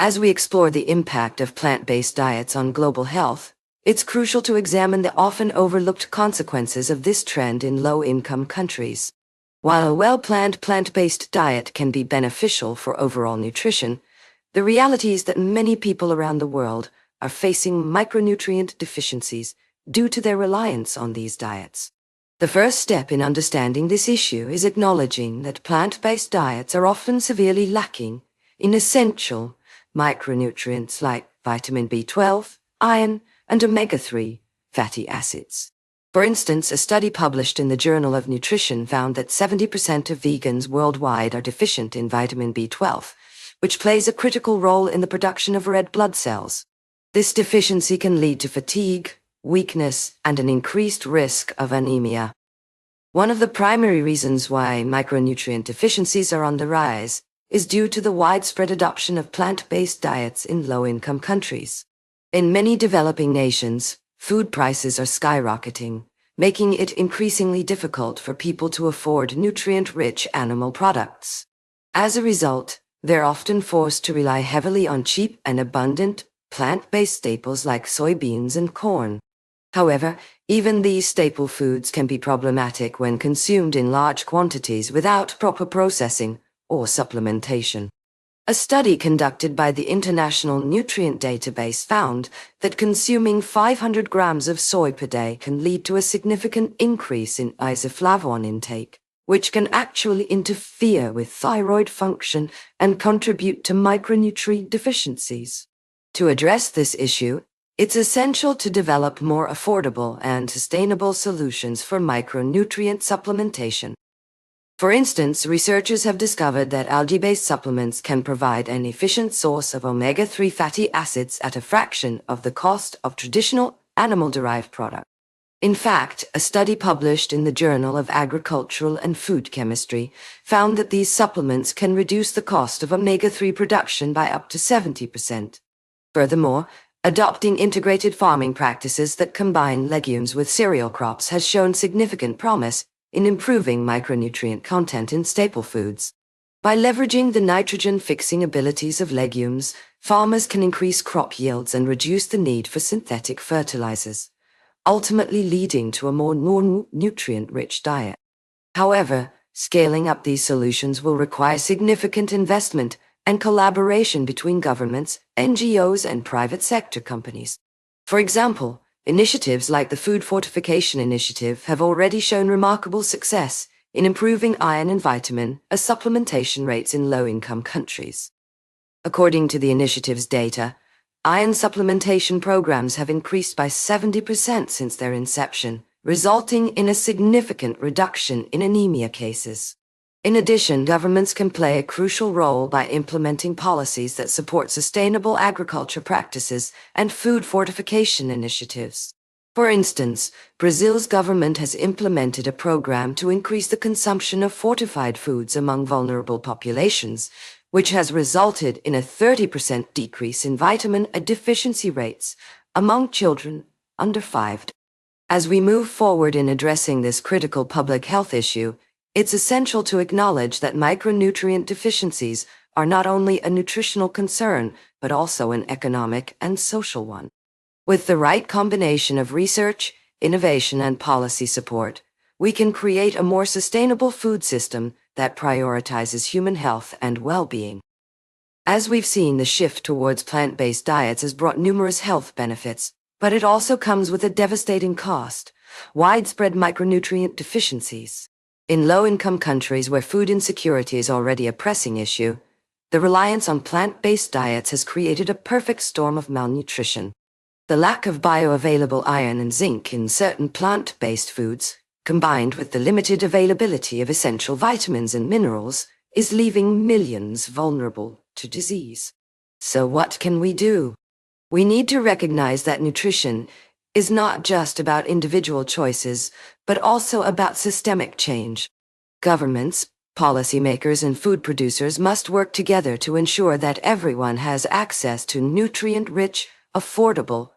As we explore the impact of plant-based diets on global health, it's crucial to examine the often overlooked consequences of this trend in low-income countries. While a well-planned plant-based diet can be beneficial for overall nutrition, the reality is that many people around the world are facing micronutrient deficiencies due to their reliance on these diets. The first step in understanding this issue is acknowledging that plant-based diets are often severely lacking in essential micronutrients like vitamin B12, iron, and omega-3 fatty acids. For instance, a study published in the Journal of Nutrition found that 70% of vegans worldwide are deficient in vitamin B12, which plays a critical role in the production of red blood cells. This deficiency can lead to fatigue, weakness, and an increased risk of anemia. One of the primary reasons why micronutrient deficiencies are on the rise is due to the widespread adoption of plant-based diets in low-income countries. In many developing nations, food prices are skyrocketing, making it increasingly difficult for people to afford nutrient-rich animal products. As a result, they're often forced to rely heavily on cheap and abundant plant-based staples like soybeans and corn. However, even these staple foods can be problematic when consumed in large quantities without proper processing or supplementation. A study conducted by the International Nutrient Database found that consuming 500 grams of soy per day can lead to a significant increase in isoflavone intake, which can actually interfere with thyroid function and contribute to micronutrient deficiencies. To address this issue, it's essential to develop more affordable and sustainable solutions for micronutrient supplementation. For instance, researchers have discovered that algae-based supplements can provide an efficient source of omega-3 fatty acids at a fraction of the cost of traditional animal-derived products. In fact, a study published in the Journal of Agricultural and Food Chemistry found that these supplements can reduce the cost of omega-3 production by up to 70%. Furthermore, adopting integrated farming practices that combine legumes with cereal crops has shown significant promise in improving micronutrient content in staple foods. By leveraging the nitrogen-fixing abilities of legumes, farmers can increase crop yields and reduce the need for synthetic fertilizers, ultimately leading to a more nutrient-rich diet. However, scaling up these solutions will require significant investment and collaboration between governments, NGOs, and private sector companies. For example, initiatives like the Food Fortification Initiative have already shown remarkable success in improving iron and vitamin supplementation rates in low-income countries. According to the initiative's data, iron supplementation programs have increased by 70% since their inception, resulting in a significant reduction in anemia cases. In addition, governments can play a crucial role by implementing policies that support sustainable agriculture practices and food fortification initiatives. For instance, Brazil's government has implemented a program to increase the consumption of fortified foods among vulnerable populations, which has resulted in a 30% decrease in vitamin deficiency rates among children under 5. As we move forward in addressing this critical public health issue, it's essential to acknowledge that micronutrient deficiencies are not only a nutritional concern, but also an economic and social one. With the right combination of research, innovation, and policy support, we can create a more sustainable food system that prioritizes human health and well-being. As we've seen, the shift towards plant-based diets has brought numerous health benefits, but it also comes with a devastating cost: widespread micronutrient deficiencies. In low-income countries where food insecurity is already a pressing issue, the reliance on plant-based diets has created a perfect storm of malnutrition. The lack of bioavailable iron and zinc in certain plant-based foods, combined with the limited availability of essential vitamins and minerals, is leaving millions vulnerable to disease. So what can we do? We need to recognize that nutrition is not just about individual choices, but also about systemic change. Governments, policymakers, and food producers must work together to ensure that everyone has access to nutrient-rich, affordable